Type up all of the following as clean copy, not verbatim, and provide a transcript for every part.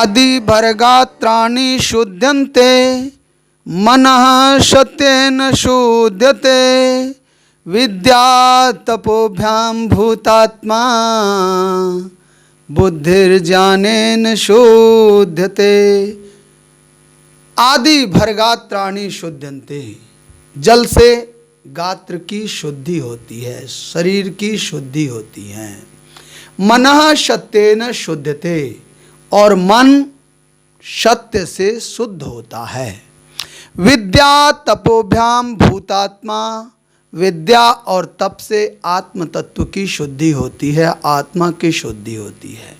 आदि भर्गात्राणि शुध्यन्ते मनः सत्येन शुध्यते विद्या तपोभ्याम भूतात्मा बुद्धिर्ज्ञानेन शुध्यते। आदि भर्गात्राणि शुध्यन्ते, जल से गात्र की शुद्धि होती है, शरीर की शुद्धि होती है। मनः सत्येन शुध्यते, और मन सत्य से शुद्ध होता है। विद्या तपोभ्याम भूतात्मा, विद्या और तप से आत्म तत्व की शुद्धि होती है, आत्मा की शुद्धि होती है।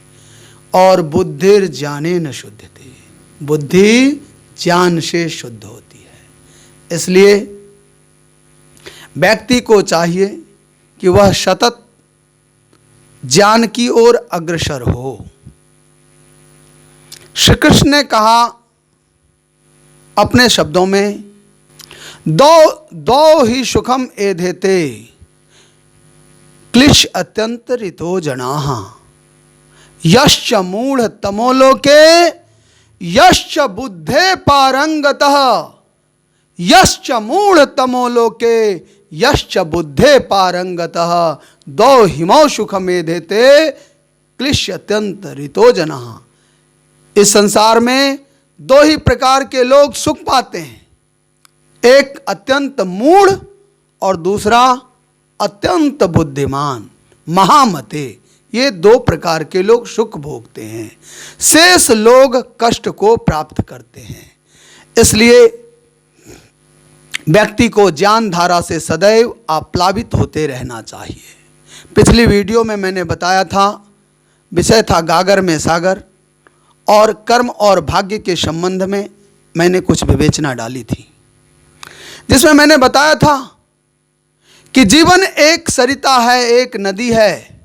और बुद्धिर ज्ञानेन शुध्यते, बुद्धि ज्ञान से शुद्ध होती है। इसलिए व्यक्ति को चाहिए कि वह सतत ज्ञान की ओर अग्रसर हो। श्री कृष्ण ने कहा अपने शब्दों में, दो ही सुखम एधेते क्लिश अत्यंत रितो जनाः यश्च मूढ़ तमोलोके यश्च बुद्धे पारंगतः, यश्च मूढ़ तमोलोके यश्च बुद्धे पारंगतः दो हिमौ सुखमेधेते क्लिश अत्यंत रितो जनाः। इस संसार में दो ही प्रकार के लोग सुख पाते हैं, एक अत्यंत मूढ़ और दूसरा अत्यंत बुद्धिमान महामते। ये दो प्रकार के लोग सुख भोगते हैं, शेष लोग कष्ट को प्राप्त करते हैं। इसलिए व्यक्ति को ज्ञान धारा से सदैव आप्लावित होते रहना चाहिए। पिछली वीडियो में मैंने बताया था, विषय था गागर में सागर, और कर्म और भाग्य के संबंध में मैंने कुछ विवेचना डाली थी, जिसमें मैंने बताया था कि जीवन एक सरिता है, एक नदी है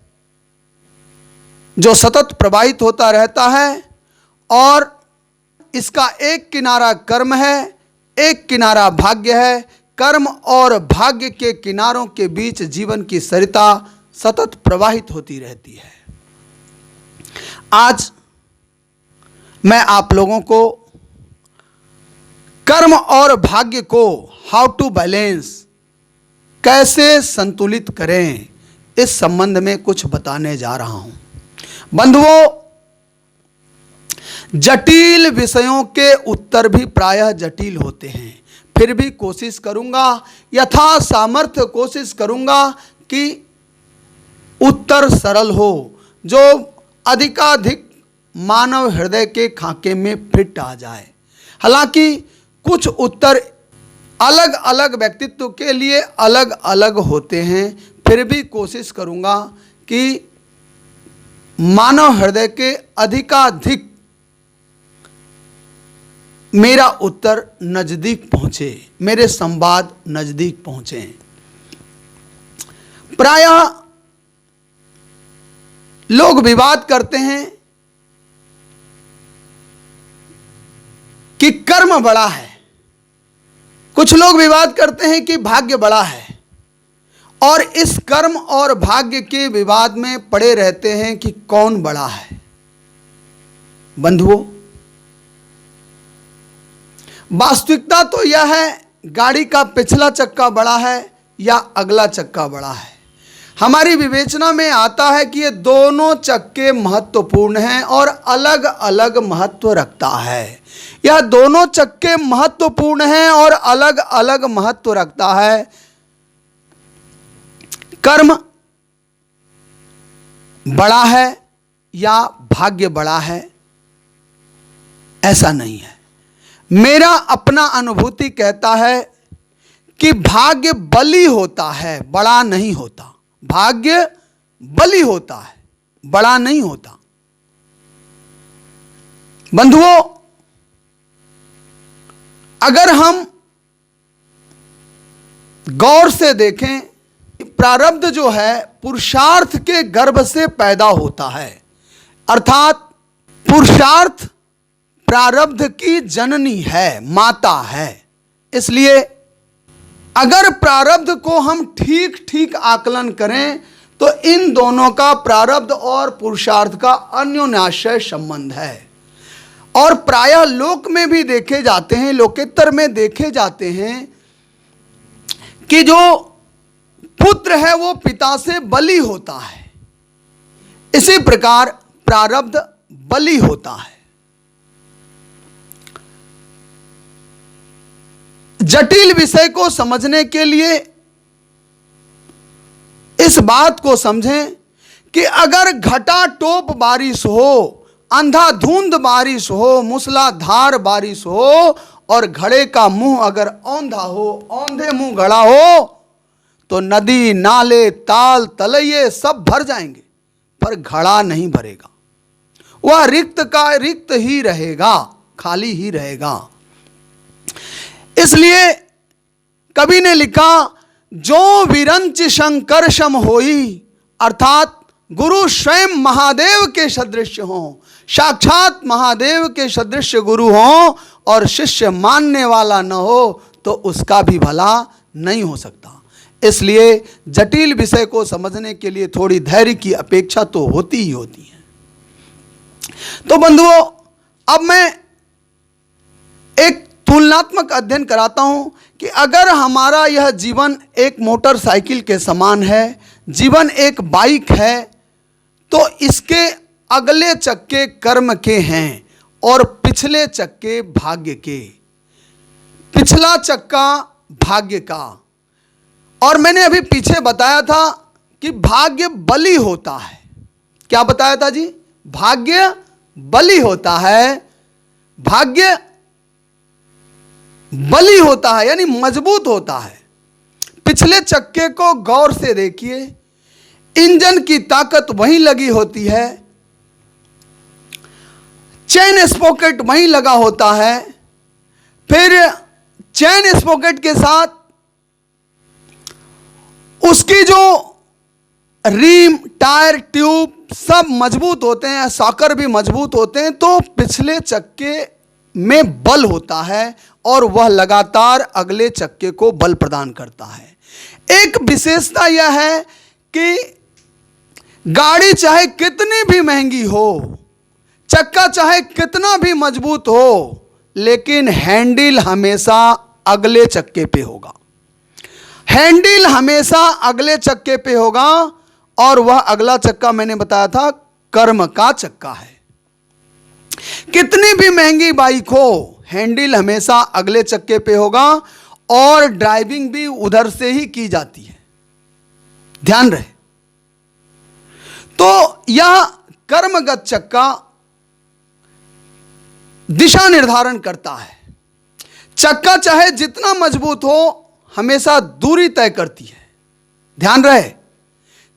जो सतत प्रवाहित होता रहता है, और इसका एक किनारा कर्म है, एक किनारा भाग्य है। कर्म और भाग्य के किनारों के बीच जीवन की सरिता सतत प्रवाहित होती रहती है। आज मैं आप लोगों को कर्म और भाग्य को हाउ टू बैलेंस, कैसे संतुलित करें, इस संबंध में कुछ बताने जा रहा हूं। बंधुओं, जटिल विषयों के उत्तर भी प्रायः जटिल होते हैं, फिर भी कोशिश करूंगा, यथा सामर्थ्य कोशिश करूंगा कि उत्तर सरल हो, जो अधिकाधिक मानव हृदय के खाके में फिट आ जाए। हालांकि कुछ उत्तर अलग अलग व्यक्तित्व के लिए अलग अलग होते हैं, फिर भी कोशिश करूंगा कि मानव हृदय के अधिकाधिक मेरा उत्तर नजदीक पहुंचे, मेरे संवाद नजदीक पहुंचे। प्रायः लोग विवाद करते हैं कि कर्म बड़ा है, कुछ लोग विवाद करते हैं कि भाग्य बड़ा है, और इस कर्म और भाग्य के विवाद में पड़े रहते हैं कि कौन बड़ा है। बंधुओं, वास्तविकता तो यह है, गाड़ी का पिछला चक्का बड़ा है या अगला चक्का बड़ा है। हमारी विवेचना में आता है कि ये दोनों चक्के महत्वपूर्ण हैं और अलग अलग महत्व रखता है। यह दोनों चक्के महत्वपूर्ण हैं और अलग अलग महत्व रखता है। कर्म बड़ा है या भाग्य बड़ा है, ऐसा नहीं है। मेरा अपना अनुभूति कहता है कि भाग्य बली होता है, बड़ा नहीं होता। भाग्य बली होता है, बड़ा नहीं होता। बंधुओं, अगर हम गौर से देखें, प्रारब्ध जो है पुरुषार्थ के गर्भ से पैदा होता है, अर्थात पुरुषार्थ प्रारब्ध की जननी है, माता है। इसलिए अगर प्रारब्ध को हम ठीक ठीक आकलन करें तो इन दोनों का, प्रारब्ध और पुरुषार्थ का अन्योन्याश्रय संबंध है। और प्रायः लोक में भी देखे जाते हैं, लोकेतर में देखे जाते हैं कि जो पुत्र है वो पिता से बलि होता है। इसी प्रकार प्रारब्ध बलि होता है। जटिल विषय को समझने के लिए इस बात को समझें कि अगर घटा टोप बारिश हो, अंधाधुंध बारिश हो, मूसलाधार बारिश हो और घड़े का मुंह अगर औंधा हो, औंधे मुंह घड़ा हो, तो नदी नाले ताल तलैये सब भर जाएंगे, पर घड़ा नहीं भरेगा। वह रिक्त का रिक्त ही रहेगा, खाली ही रहेगा। इसलिए कवि ने लिखा, जो विरंच शंकरशम होई, अर्थात गुरु स्वयं महादेव के सदृश हो, साक्षात महादेव के सदृश गुरु हो और शिष्य मानने वाला न हो, तो उसका भी भला नहीं हो सकता। इसलिए जटिल विषय को समझने के लिए थोड़ी धैर्य की अपेक्षा तो होती ही होती है। तो बंधुओं, अब मैं एक तुलनात्मक अध्ययन कराता हूं कि अगर हमारा यह जीवन एक मोटरसाइकिल के समान है, जीवन एक बाइक है, तो इसके अगले चक्के कर्म के हैं और पिछले चक्के भाग्य के। पिछला चक्का भाग्य का, और मैंने अभी पीछे बताया था कि भाग्य बलि होता है। क्या बताया था जी? भाग्य बलि होता है, भाग्य बलि होता है, यानी मजबूत होता है। पिछले चक्के को गौर से देखिए, इंजन की ताकत वहीं लगी होती है, चेन स्पॉकेट वहीं लगा होता है, फिर चेन स्पॉकेट के साथ उसकी जो रिम, टायर, ट्यूब सब मजबूत होते हैं, सॉकर भी मजबूत होते हैं। तो पिछले चक्के में बल होता है और वह लगातार अगले चक्के को बल प्रदान करता है। एक विशेषता यह है कि गाड़ी चाहे कितनी भी महंगी हो, चक्का चाहे कितना भी मजबूत हो, लेकिन हैंडल हमेशा अगले चक्के पे होगा। हैंडल हमेशा अगले चक्के पे होगा, और वह अगला चक्का मैंने बताया था कर्म का चक्का है। कितनी भी महंगी बाइक हो, हैंडल हमेशा अगले चक्के पे होगा और ड्राइविंग भी उधर से ही की जाती है, ध्यान रहे। तो यह कर्मगत चक्का दिशा निर्धारण करता है। चक्का चाहे जितना मजबूत हो, हमेशा दूरी तय करती है, ध्यान रहे।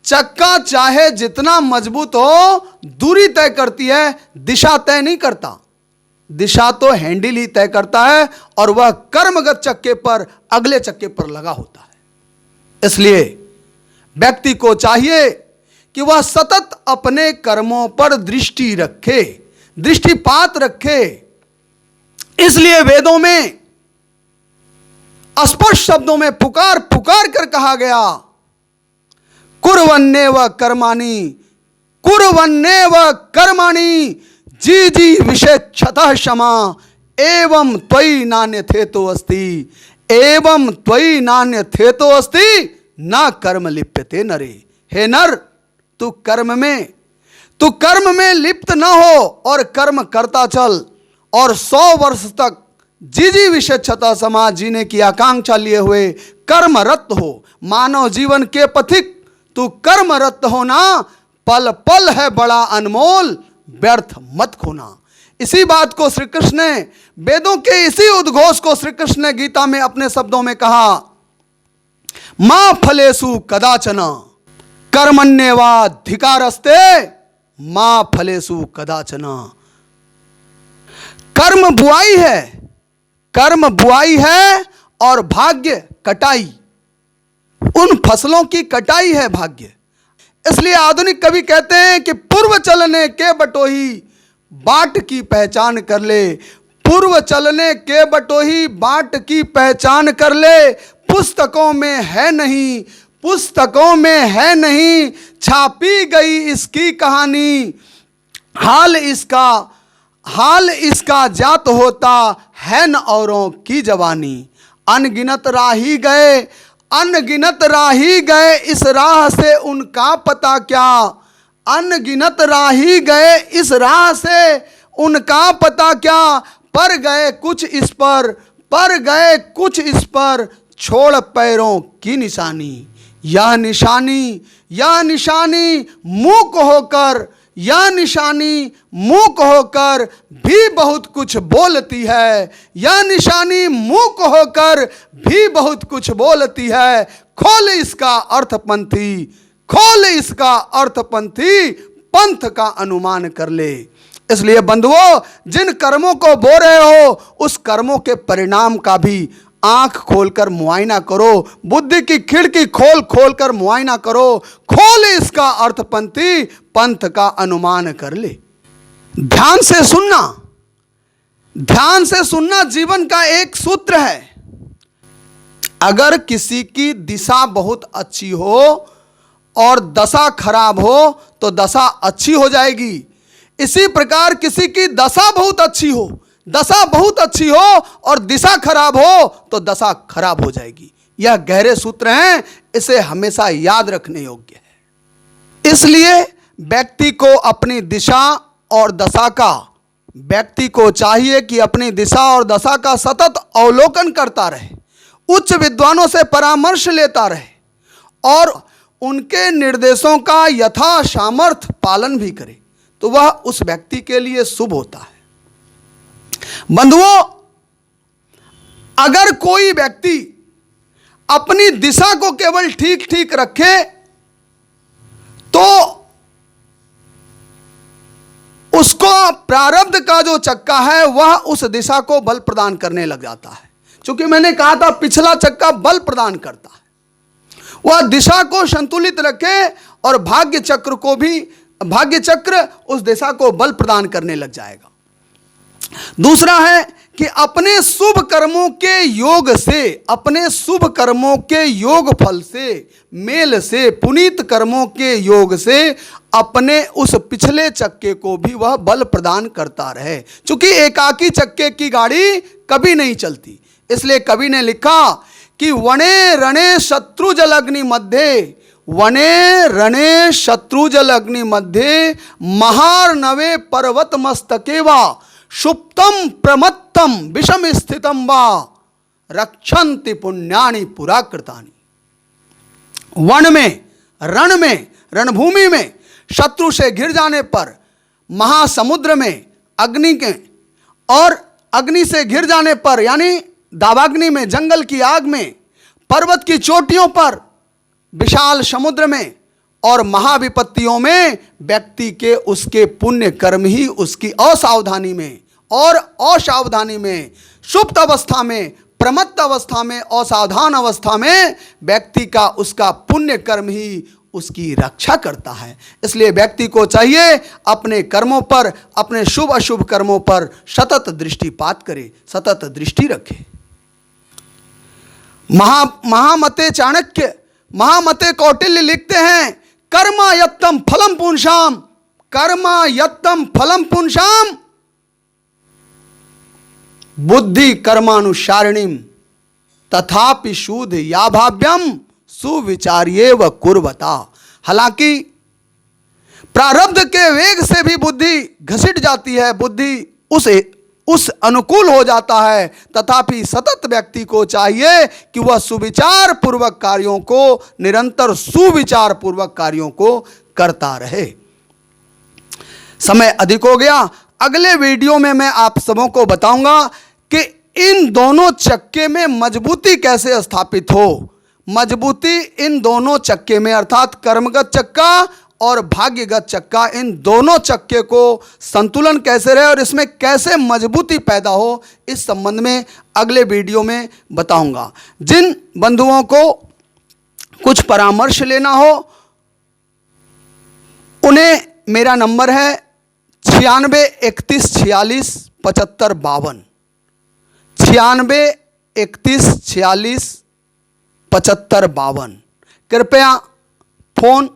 चक्का चाहे जितना मजबूत हो, दूरी तय करती है, दिशा तय नहीं करता। दिशा तो हैंडल ही तय करता है, और वह कर्मगत चक्के पर अगले चक्के पर लगा होता है। इसलिए व्यक्ति को चाहिए कि वह सतत अपने कर्मों पर दृष्टि रखे, दृष्टिपात रखे। इसलिए वेदों में स्पष्ट शब्दों में पुकार पुकार कर कहा गया, कुर्वन्नेव कर्माणि, कुर्वन्नेव कर्माणि जी जी विषेक्षतः क्षमा एवं त्वयि नान्यथेतो अस्ति, एवं त्वयि नान्यथेतो अस्ति न कर्म लिप्यते नरे। हे नर, तू कर्म में लिप्त न हो और कर्म करता चल, और 100 वर्ष तक जी विषेक्षता समाज जीने की आकांक्षा लिए हुए कर्मरत हो। मानव जीवन के पथिक तू कर्मरत होना, पल पल है बड़ा अनमोल, व्यर्थ मत खोना। इसी बात को श्री कृष्ण ने, वेदों के इसी उद्घोष को श्री कृष्ण ने गीता में अपने शब्दों में कहा, मां फलेषु कदाचन कर्मण्येवाधिकारस्ते मां फलेषु कदाचन। कर्म बुआई है, कर्म बुआई है और भाग्य कटाई। उन फसलों की कटाई है भाग्य। इसलिए आधुनिक कवि कहते हैं कि पूर्व चलने के बटोही बाट की पहचान कर ले, पूर्व चलने के बटोही बाट की पहचान कर ले। पुस्तकों में है नहीं, पुस्तकों में है नहीं, छापी गई इसकी कहानी, हाल इसका हाल इसका जात होता है न औरों की जवानी। अनगिनत राही गए, अनगिनत राही गए इस राह से उनका पता क्या। अनगिनत राही गए इस राह से उनका पता क्या। पर गए कुछ इस पर, पर गए कुछ इस पर, छोड़ पैरों की निशानी। यह निशानी, यह निशानी मूक होकर, यह निशानी मूक होकर भी बहुत कुछ बोलती है। यह निशानी मूक होकर भी बहुत कुछ बोलती है। खोल इसका अर्थ पंथी, खोल इसका अर्थ पंथी, पंथ का अनुमान कर ले। इसलिए बंधुओं, जिन कर्मों को बो रहे हो उस कर्मों के परिणाम का भी आंख खोलकर मुआयना करो। बुद्धि की खिड़की खोल खोल कर मुआयना करो। खोल इसका अर्थ पंथी, पंथ का अनुमान कर ले। ध्यान से सुनना, ध्यान से सुनना जीवन का एक सूत्र है। अगर किसी की दिशा बहुत अच्छी हो और दशा खराब हो तो दशा अच्छी हो जाएगी। इसी प्रकार किसी की दशा बहुत अच्छी हो, दशा बहुत अच्छी हो और दिशा खराब हो तो दशा खराब हो जाएगी। यह गहरे सूत्र हैं, इसे हमेशा याद रखने योग्य है। इसलिए व्यक्ति को अपनी दिशा और दशा का, व्यक्ति को चाहिए कि अपनी दिशा और दशा का सतत अवलोकन करता रहे, उच्च विद्वानों से परामर्श लेता रहे और उनके निर्देशों का यथा सामर्थ्य पालन भी करे, तो वह उस व्यक्ति के लिए शुभ होता है। बंधुओं, अगर कोई व्यक्ति अपनी दिशा को केवल ठीक ठीक रखे तो उसको प्रारब्ध का जो चक्का है वह उस दिशा को बल प्रदान करने लग जाता है। क्योंकि मैंने कहा था पिछला चक्का बल प्रदान करता है, वह दिशा को संतुलित रखे और भाग्य चक्र को भी, भाग्य चक्र उस दिशा को बल प्रदान करने लग जाएगा। दूसरा है कि अपने शुभ कर्मों के योग से, अपने शुभ कर्मों के योग फल से, मेल से, पुनीत कर्मों के योग से अपने उस पिछले चक्के को भी वह बल प्रदान करता रहे। क्योंकि एकाकी चक्के की गाड़ी कभी नहीं चलती। इसलिए कवि ने लिखा कि वने रणे शत्रु जल अग्नि मध्य, वने रणे शत्रु जल अग्नि मध्य, महार्णवे पर्वत मस्तके वा, सुप्तम प्रमत्तम विषम स्थितम वा, रक्षन्ति पुण्यानि पुराकृतानि। वन में, रण में, रणभूमि में शत्रु से घिर जाने पर, महासमुद्र में अग्नि के और अग्नि से घिर जाने पर यानी दावाग्नि में, जंगल की आग में, पर्वत की चोटियों पर, विशाल समुद्र में और महाविपत्तियों में व्यक्ति के उसके पुण्य कर्म ही उसकी असावधानी में और असावधानी में, सुप्त अवस्था में, प्रमत्त अवस्था में, असावधान अवस्था में व्यक्ति का उसका पुण्य कर्म ही उसकी रक्षा करता है। इसलिए व्यक्ति को चाहिए अपने कर्मों पर, अपने शुभ अशुभ कर्मों पर सतत दृष्टिपात करे, सतत दृष्टि रखे। महामते चाणक्य, महामते कौटिल्य लिखते हैं, कर्मा यत्तम फलम पुंसाम, कर्मा यत्तम फलम पुंसाम बुद्धि कर्मानुसारिणीम तथापि शूद्ध या भाव्यम सुविचार्येव कुर्वता। हालांकि प्रारब्ध के वेग से भी बुद्धि घसीट जाती है, बुद्धि उस अनुकूल हो जाता है, तथापि सतत व्यक्ति को चाहिए कि वह सुविचार पूर्वक कार्यों को, निरंतर सुविचार पूर्वक कार्यों को करता रहे। समय अधिक हो गया, अगले वीडियो में मैं आप सबों को बताऊंगा कि इन दोनों चक्के में मजबूती कैसे स्थापित हो। मजबूती इन दोनों चक्के में अर्थात कर्मगत चक्का और भाग्यगत चक्का, इन दोनों चक्के को संतुलन कैसे रहे और इसमें कैसे मजबूती पैदा हो, इस संबंध में अगले वीडियो में बताऊंगा। जिन बंधुओं को कुछ परामर्श लेना हो उन्हें मेरा नंबर है 96 31 46 75 52, 96 31 46 75 52। कृपया फोन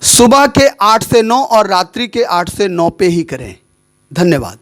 सुबह के 8 से 9 और रात्रि के 8 से 9 पे ही करें। धन्यवाद।